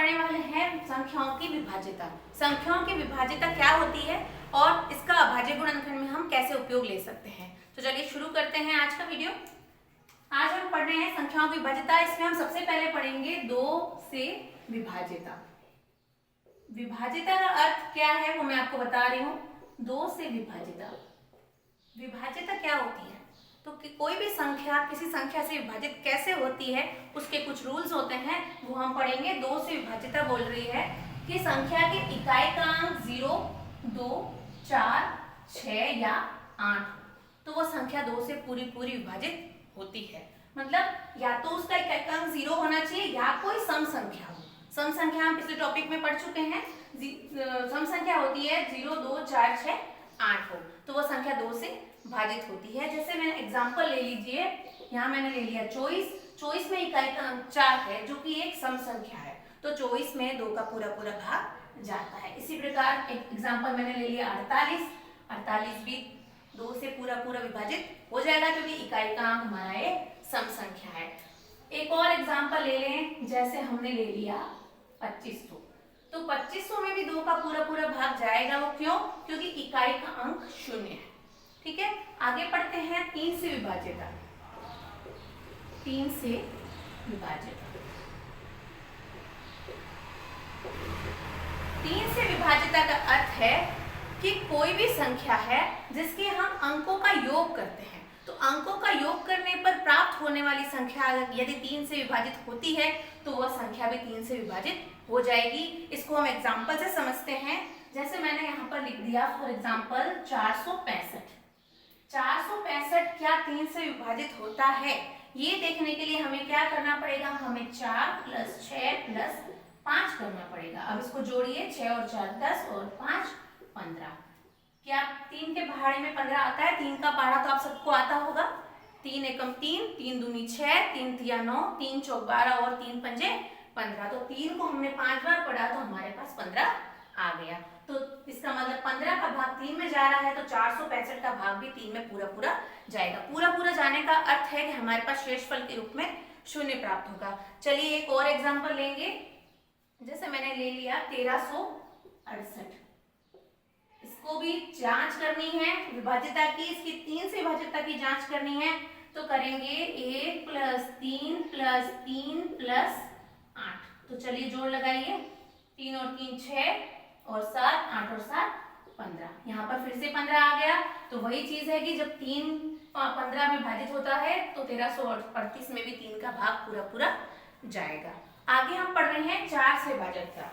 पढ़ने वाले हैं संख्याओं की विभाज्यता। संख्याओं की विभाज्यता क्या होती है और इसका अभाज्य गुणनखंड में हम कैसे उपयोग ले सकते हैं। तो चलिए शुरू करते हैं आज का वीडियो। आज हम पढ़ रहे हैं संख्याओं की विभाज्यता। इसमें हम सबसे पहले पढ़ेंगे 2 से विभाज्यता। विभाज्यता का अर्थ क्या है वो मैं आपको बता रही हूँ। 2 से विभाज्यता, विभाज्यता क्या होती है तो कि कोई भी संख्या किसी संख्या से विभाजित कैसे होती है उसके कुछ रूल्स होते हैं, वो हम पढ़ेंगे। 2 से विभाज्यता बोल रही है कि संख्या के इकाई का अंक 0, 2, 4, 6 या 8 तो वो संख्या 2 से पूरी विभाजित होती है। मतलब या तो उसका इकाई का अंक 0 होना चाहिए या कोई सम संख्या हो। सम संख्या हम पिछले टॉपिक में पढ़ चुके हैं। सम संख्या होती है 0, 2, 4, 6, 8 हो तो वो संख्या 2 से भाजित होती है। जैसे मैंने एग्जांपल ले लीजिए, यहाँ मैंने ले लिया 24 में इकाई का अंक 4 है जो कि एक सम संख्या है तो 24 में 2 का पूरा भाग जाता है। इसी प्रकार एक एग्जांपल मैंने ले लिया 48 भी 2 से पूरा विभाजित हो जाएगा क्योंकि इकाई का अंक हमारा एक सम संख्या है। एक और एग्जांपल ले लें, जैसे हमने ले लिया 2500 तो 2500 में भी 2 का पूरा भाग जाएगा। वो क्यों? क्योंकि इकाई का अंक 0 है। ठीक है, आगे पढ़ते हैं 3 से विभाज्यता। 3 से विभाज्यता, 3 से विभाज्यता का अर्थ है कि कोई भी संख्या है जिसके हम अंकों का योग करते हैं तो अंकों का योग करने पर प्राप्त होने वाली संख्या यदि 3 से विभाजित होती है तो वह संख्या भी 3 से विभाजित हो जाएगी। इसको हम एग्जांपल से समझते हैं। जैसे मैंने यहाँ पर लिख दिया फॉर एग्जांपल 465 क्या 3 से विभाजित होता है? ये देखने के लिए हमें क्या करना पड़ेगा? हमें 4 + 6 + 5 करना पड़ेगा। अब इसको जोड़िए, 6 और 4 10 और 5 15। क्या 3 के पहाड़े में 15 आता है? 3 का पहाड़ा तो आप सबको आता होगा। 3 एकम 3, 3 दूनी 6, 3 तिया 9, 3 चौक 12 और 3 पंजे 15। तो 3 को हमने 5 बार पढ़ा तो हमारे पास 15 आ गया। तो इसका मतलब 15 का भाग 3 में जा रहा है तो 465 का भाग भी 3 में पूरा जाएगा। पूरा जाने का अर्थ है कि हमारे पास शेषफल के रूप में 0 प्राप्त होगा। चलिए एक और एग्जांपल लेंगे। जैसे मैंने ले लिया 1368, इसको भी जांच करनी है विभाज्यता की। इसकी 3 से विभाज्यता की जांच करनी है तो करेंगे 1 + 3 + 3 + 8। तो चलिए जोड़ लगाइए, 3 और 3 6 और 7, 8 और 7 15। यहाँ पर फिर से 15 आ गया। तो वही चीज है कि जब 3 15 में विभाजित होता है तो 1338 में भी 3 का भाग पूरा जाएगा। आगे हम पढ़ रहे हैं 4 से विभाज्यता।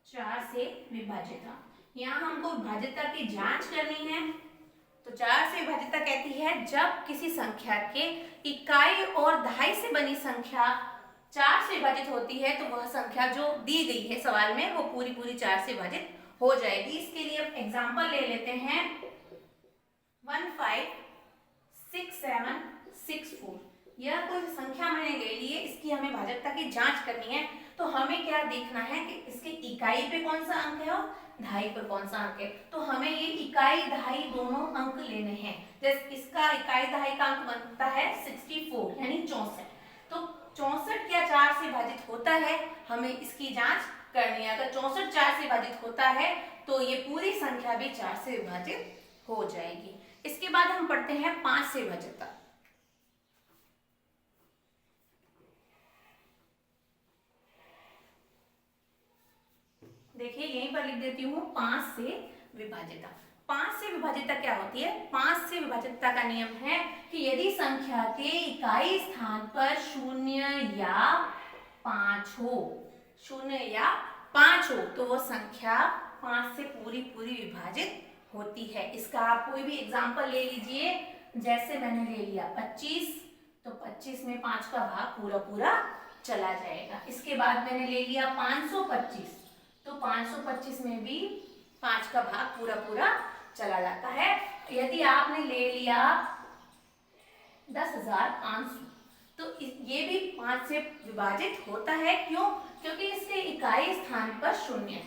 4 से विभाज्यता, यहाँ हमको विभाज्यता की जांच करनी है। तो 4 से विभाज्यता कहती है जब किसी संख्या के इकाई और दहाई से बनी संख्या 4 से विभाजित होती है तो वह संख्या जो दी गई है सवाल में वो पूरी 4 से विभाजित हो जाएगी। इसके लिए अब एग्जांपल ले लेते हैं 156764। यह कोई संख्या मैंने ले ली है, इसकी हमें भाज्यता की जांच करनी है। तो हमें क्या देखना है कि इसके इकाई पे कौन सा अंक है और दहाई पर कौन सा अंक है। तो हमें ये इकाई दहाई दोनों अंक लेने हैं। जैसे इसका इकाई दहाई का अंक बनता है 64 यानी 64। तो 64 क्या 4 से विभाजित होता है? हमें इसकी जांच करनी है। अगर 64 4 से विभाजित होता है तो ये पूरी संख्या भी 4 से विभाजित हो जाएगी। इसके बाद हम पढ़ते हैं 5 से विभाज्यता। देखिए यहीं पर लिख देती हूँ 5 से विभाज्यता। 5 से विभाज्यता क्या होती है? 5 से विभाज्यता का नियम है कि यदि संख्या के इकाई स्थान पर 0 या 5 हो तो वो संख्या 5 से पूरी विभाजित होती है। इसका आप कोई भी एग्जांपल ले लीजिए। जैसे मैंने ले लिया 25 तो 25 में 5 का भाग पूरा चला जाएगा। इसके बाद मैंने ले लिया 525 तो 525 में भी 5 का भाग पूरा चला जाता है। यदि आपने ले लिया 10,500 तो ये भी 5 से विभाजित होता है। क्यों? क्योंकि इसके इकाई स्थान पर 0 है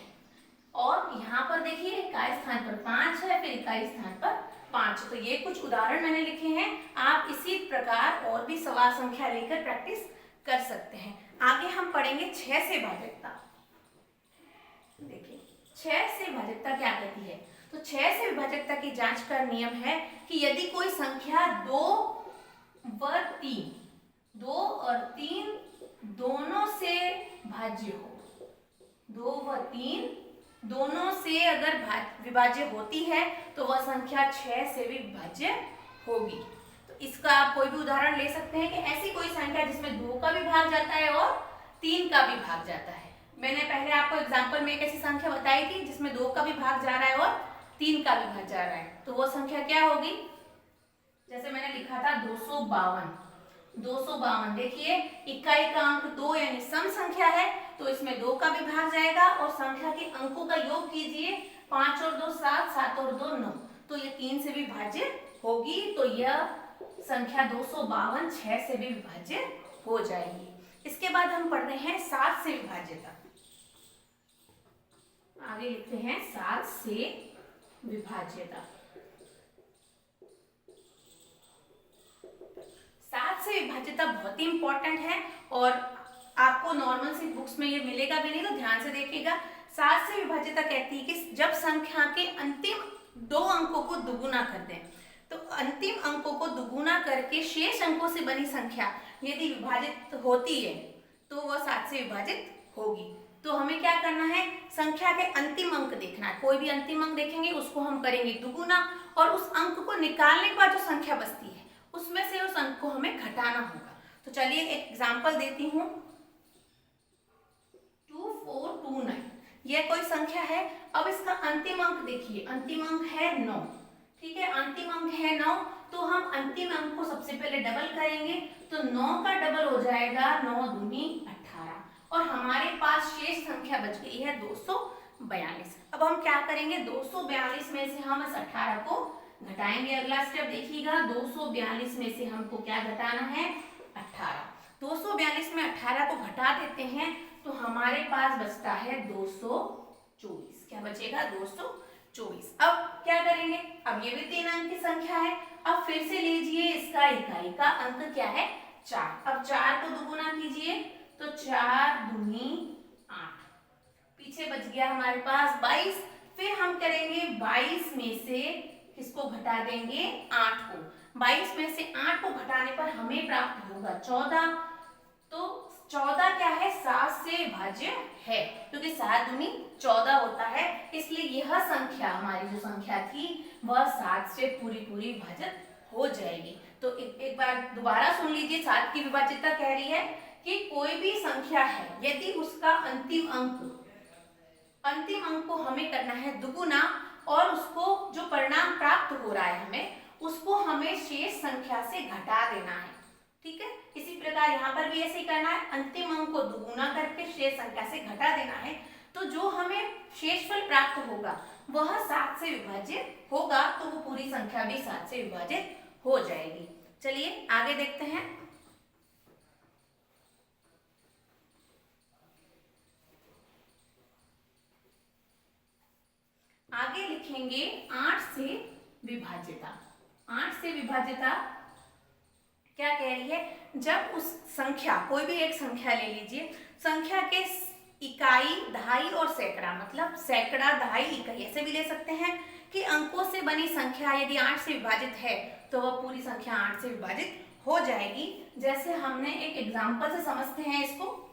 और यहाँ पर देखिए इकाई स्थान पर 5 है, फिर इकाई स्थान पर 5। तो ये कुछ उदाहरण मैंने लिखे हैं। आप इसी प्रकार और भी सवाल संख्या लेकर प्रैक्टिस कर सकते हैं। आगे हम पढ़ेंगे 6 से भाजकता। देखिए 6 से भाजकता क्या कहती है। तो 6 से विभाजकता की जांच का नियम है कि यदि कोई संख्या 2 व 3, 2 और 3 दोनों से भाज्य हो, 2 व 3 दोनों से अगर विभाज्य होती है तो वह संख्या 6 से भी विभाज्य होगी। तो इसका आप कोई भी उदाहरण ले सकते हैं कि ऐसी कोई संख्या जिसमें 2 का भी भाग जाता है और 3 का भी भाग जाता है। मैंने पहले आपको एग्जांपल में एक ऐसी संख्या बताई थी जिसमें 2 का भी भाग जा रहा है और 3 का भी भाग जा रहा है, तो वो संख्या क्या होगी। जैसे मैंने लिखा था 252। 252 देखिए इकाई का अंक 2 यानी सम संख्या है, तो इसमें 2 का भी भाग जाएगा और संख्या के अंकों का योग कीजिए, 5 और 2 7, 7 और 2 9, तो ये 3 से भी विभाज्य होगी। तो यह संख्या 252 6 से भी विभाज्य हो जाएगी। इसके बाद हम पढ़ रहे हैं 7 से विभाज्यता। आगे लिखते हैं 7 से विभाज्यता। 7 से विभाज्यता बहुत ही इंपॉर्टेंट है और आपको नॉर्मल सी बुक्स में ये मिलेगा भी नहीं, तो ध्यान से देखिएगा। 7 से विभाज्यता कहती है कि जब संख्या के अंतिम 2 अंकों को दुगुना कर दें, तो अंतिम अंकों को दुगुना करके शेष अंकों से बनी संख्या यदि विभाजित होती है तो वह 7 से विभाजित होगी। तो हमें क्या करना है, संख्या के अंतिम अंक देखना है। कोई भी अंतिम अंक देखेंगे उसको हम करेंगे दुगुना और उस अंक को निकालने के बाद जो संख्या बचती है उसमें से उस अंक को हमें घटाना होगा। तो चलिए एक एग्जांपल देती हूँ। 2429 यह कोई संख्या है। अब इसका अंतिम अंक देखिए, अंतिम अंक है 9, ठीक है, अंतिम अंक है 9, तो हम अंतिम अंक को सबसे पहले डबल करेंगे, तो 9 का डबल हो जाएगा 9 दूनी 18 और हमारे पास शेष संख्या बच गई है 242। अब हम क्या करेंगे, 242 में से हम इस 18 को घटाएंगे। अगला स्टेप देखिएगा, 242 में से हमको क्या घटाना है, 18। 242 में 18 को घटा देते हैं तो हमारे पास बचता है 224। क्या बचेगा, 224। अब क्या करेंगे, अब ये भी 3 अंक की संख्या है। अब फिर से लीजिए, इसका इकाई का अंक क्या है, 4। अब 4 को दुगुना कीजिए तो 4 दूनी 8, पीछे बच गया हमारे पास 22। फिर हम करेंगे 22 में से किसको घटा देंगे, 8 को। 22 में से 8 को घटाने पर हमें प्राप्त होगा 14। तो 14 क्या है, 7 से विभाज्य है, क्योंकि 7 दूनी 14 होता है, इसलिए यह संख्या हमारी जो संख्या थी वह 7 से पूरी विभाजित हो जाएगी। तो एक बार दोबारा सुन लीजिए, 7 की विभाज्यता कह रही है कि कोई भी संख्या है यदि उसका अंतिम अंक को हमें करना है दुगुना और उसको जो परिणाम प्राप्त हो रहा है उसको हमें शेष संख्या से घटा देना है, ठीक है। इसी प्रकार यहाँ पर भी ऐसे ही करना है, अंतिम अंक को दुगुना करके शेष संख्या से घटा देना है, तो जो हमें शेषफल प्राप्त होगा वह 7 से विभाजित होगा, तो वो पूरी संख्या भी 7 से विभाजित हो जाएगी। चलिए आगे देखते हैं। आगे लिखेंगे 8 से विभाज्यता। 8 से विभाज्यता क्या कह रही है, जब उस संख्या, कोई भी एक संख्या ले लीजिए, संख्या के इकाई, दहाई और सैकड़ा, मतलब सैकड़ा, दहाई, इकाई ऐसे भी ले सकते हैं कि अंकों से बनी संख्या यदि 8 से विभाजित है तो वह पूरी संख्या 8 से विभाजित हो जाएगी। जैसे हमने एक एग्जाम्पल से समझते हैं इसको।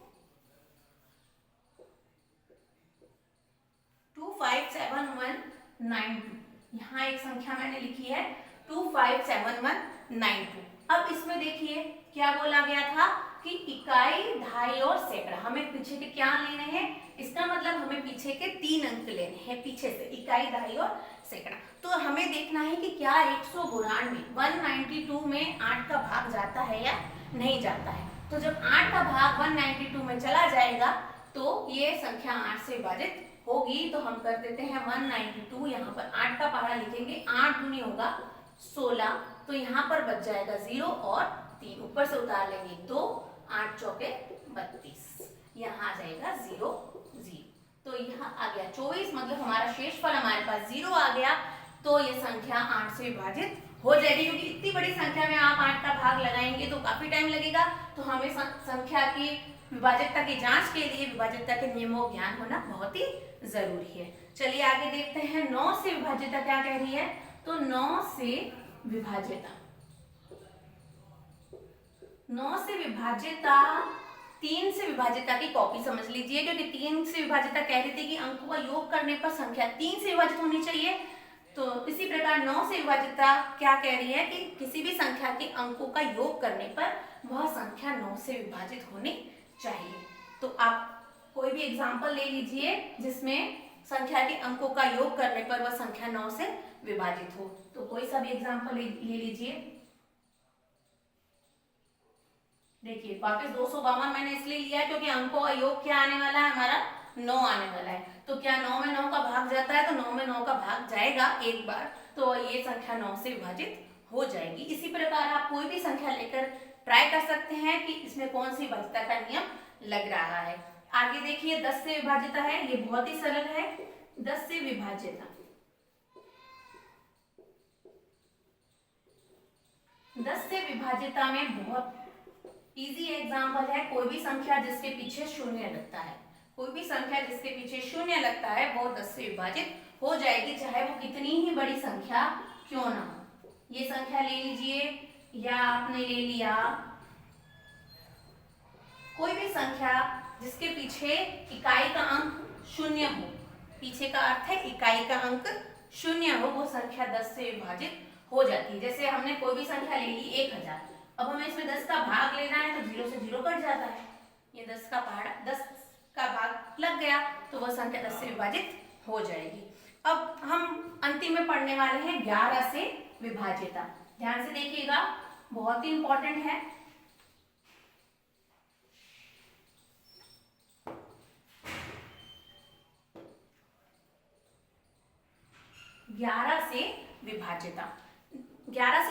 257192, यहाँ एक संख्या मैंने लिखी है 257192। अब इसमें देखिए क्या बोला गया था कि इकाई, दहाई और सैकड़ा, हमें पीछे के क्या लेने हैं, इसका मतलब हमें पीछे के 3 अंक लेने हैं, पीछे से इकाई, दहाई और सैकड़ा। तो हमें देखना है कि क्या 192 में 8 का भाग जाता है या नहीं जाता है। तो जब 8 का भाग 192 में चला जाएगा तो ये संख्या 8 से विभाजित होगी। तो हम कर देते हैं 192, यहाँ पर 8 का पहाड़ा लिखेंगे, 8 दूनी होगा 16, तो यहाँ पर बच जाएगा 0 और 3, ऊपर से उतार लेंगे 2, 8 चौके 32, यहाँ आ जाएगा 0 0, तो यहाँ आ गया 24, मतलब हमारा शेषफल हमारे पास 0 आ गया। तो ये संख्या 8 से विभाजित हो जाएगी, क्योंकि इतनी बड़ी संख्या में आप 8 का भाग भाग लगाएंगे तो काफी टाइम लगेगा। तो हमें संख्या की विभाज्यता की जांच के लिए विभाज्यता के नियमों का ज्ञान होना बहुत ही जरूरी है। चलिए आगे देखते हैं 9 से विभाज्यता क्या कह रही है। तो 9 से विभाज्यता 3 से विभाज्यता की कॉपी समझ लीजिए, क्योंकि 3 से विभाज्यता कह रही थी कि अंकों का योग करने पर संख्या 3 से विभाजित होनी चाहिए। तो इसी प्रकार 9 से विभाज्यता क्या कह रही है कि किसी भी संख्या के अंकों का योग करने पर वह संख्या 9 से विभाजित होनी चाहिए। तो आप कोई भी एग्जाम्पल ले लीजिए जिसमें संख्या के अंकों का योग करने पर वह संख्या 9 से विभाजित हो। तो कोई सा भी एग्जाम्पल ले लीजिए। देखिए वापस 252 मैंने इसलिए लिया है क्योंकि अंकों का योग क्या आने वाला है, हमारा 9 आने वाला है। तो क्या 9 में 9 का भाग जाता है, तो 9 में 9 का भाग जाएगा एक बार, तो ये संख्या 9 से विभाजित हो जाएगी। इसी प्रकार आप कोई भी संख्या लेकर ट्राई कर सकते हैं कि इसमें कौन सी विभाज्यता का नियम लग रहा है। आगे देखिए 10 से विभाज्यता है, ये बहुत ही सरल है। 10 से विभाज्यता 10 से विभाज्यता में बहुत इजी एग्जाम्पल है। कोई भी संख्या जिसके पीछे शून्य लगता है, कोई भी संख्या जिसके पीछे शून्य लगता है वो 10 से विभाजित हो जाएगी, चाहे वो कितनी ही बड़ी संख्या क्यों ना हो। ये संख्या ले लीजिए या आपने ले लिया कोई भी संख्या जिसके पीछे इकाई का अंक शून्य हो, पीछे का अर्थ है इकाई का अंक शून्य हो, वो संख्या 10 से विभाजित हो जाती है। जैसे हमने कोई भी संख्या ले ली 1000, अब हमें इसमें 10 का भाग लेना है तो 0 से 0 कट जाता है, ये 10 का भाग लग गया तो वह संख्या 10 से विभाजित हो जाएगी। अब हम अंतिम में पढ़ने वाले हैं 11 से विभाज्यता। ध्यान से देखिएगा, बहुत ही इंपॉर्टेंट है। ग्यारह से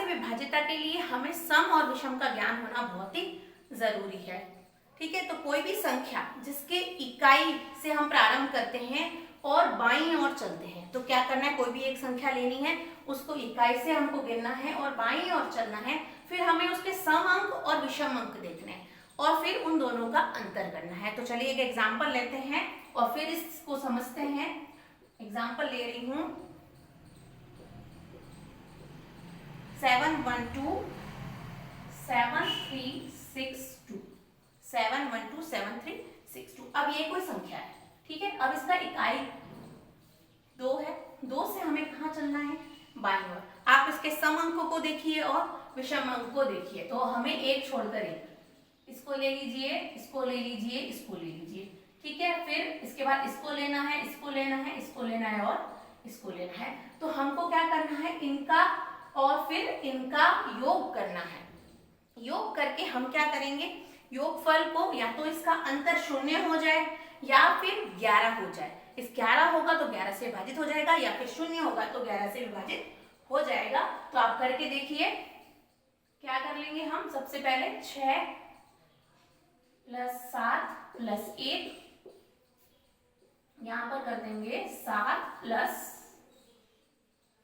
विभाज्यता के लिए हमें सम और विषम का ज्ञान होना बहुत ही जरूरी है। ठीक है, तो कोई भी संख्या जिसके इकाई से हम प्रारंभ करते हैं और बाईं ओर चलते हैं, तो क्या करना है, कोई भी एक संख्या लेनी है, उसको इकाई से हमको गिनना है और बाईं ओर चलना है, फिर हमें उसके सम अंक और विषम अंक देखने हैं और फिर उन दोनों का अंतर करना है। तो चलिए एक एग्जाम्पल लेते हैं और फिर इसको समझते हैं। एग्जाम्पल ले रही हूं 712 7362 712 7362। अब ये कोई संख्या है, ठीक है। अब इसका इकाई 2 है, 2 से हमें कहाँ चलना है, बाईं ओर। आप इसके सम अंकों को देखिए और विषम अंक को देखिए, तो हमें एक छोड़कर एक, इसको ले लीजिए, इसको ले लीजिए, इसको ले लीजिए, ठीक है। फिर इसके बाद इसको लेना है, इसको लेना है, इसको लेना है और इसको लेना है। तो हमको क्या करना है, इनका और फिर इनका योग करना है। योग करके हम क्या करेंगे, योगफल को या तो इसका अंतर 0 हो जाए या फिर 11 हो जाए। इस 11 होगा तो 11 से विभाजित हो जाएगा, या फिर 0 होगा तो 11 से विभाजित हो जाएगा। तो आप करके देखिए, क्या कर लेंगे हम, सबसे पहले 6 + 7 + 1, यहां पर कर देंगे 7 +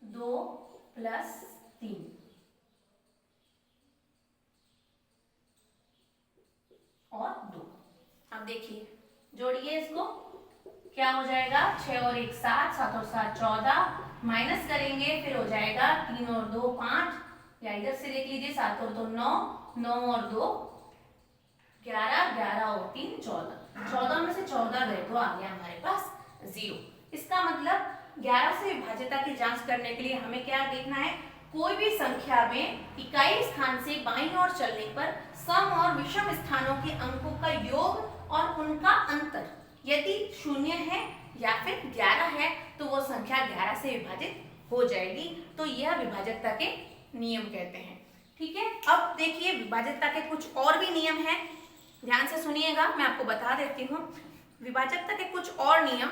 2 + 3 और 2। अब देखिए जोड़िए इसको, क्या हो जाएगा, 6 और 1 7, 7 और 7 14, माइनस करेंगे फिर हो जाएगा 3 और 2 5, या इधर से देख लीजिए 7 और 2 9, 9 और 2 11, 11 और 3 14, 14 में से 14 गए तो आ गया हमारे पास 0। इसका मतलब 11 से विभाज्यता की जांच करने के लिए हमें क्या देखना है, कोई भी संख्या में इकाई स्थान से बाईं ओर चलने पर सम और विषम स्थानों के अंकों का योग और उनका अंतर यदि 0 है या फिर 11 है तो वो संख्या 11 से विभाजित हो जाएगी। तो यह विभाज्यता के नियम कहते हैं, ठीक है। अब देखिए विभाज्यता के कुछ और भी नियम हैं, ध्यान से सुनिएगा, मैं आपको बता देती हूँ। विभाज्यता के कुछ और नियम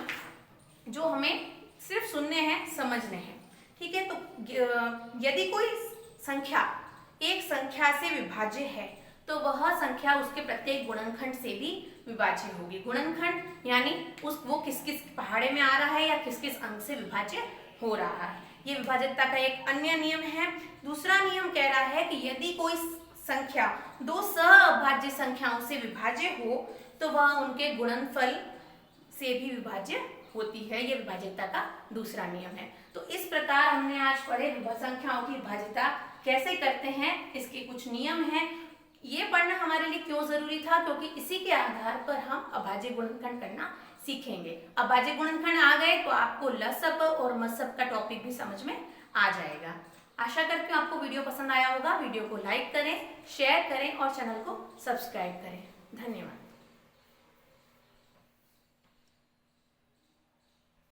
जो हमें सिर्फ सुनने हैं, समझने हैं, ठीक है। तो यदि कोई संख्या एक संख्या से विभाज्य है तो वह संख्या उसके प्रत्येक गुणनखंड से भी विभाज्य होगी। गुणनखंड यानी वो किस किस पहाड़े में आ रहा है या किस किस अंक से विभाज्य हो रहा है। ये विभाज्यता का एक अन्य नियम है। दूसरा नियम कह रहा है कि यदि कोई संख्या दो सहअभाज्य संख्याओं से विभाज्य हो तो वह उनके गुणनफल से भी विभाज्य होती है। यह विभाज्यता का दूसरा नियम है। तो इस प्रकार हमने आज पढ़े संख्याओं की विभाज्यता कैसे करते हैं, इसके कुछ नियम हैं। ये पढ़ना हमारे लिए क्यों जरूरी था, क्योंकि इसी के आधार पर हम अभाज्य गुणनखंड करना सीखेंगे। अभाज्य गुणनखंड आ गए तो आपको लसअप और मसअप का टॉपिक भी समझ में आ जाएगा। आशा करती हूँ आपको वीडियो पसंद आया होगा। वीडियो को लाइक करें, शेयर करें और चैनल को सब्सक्राइब करें। धन्यवाद।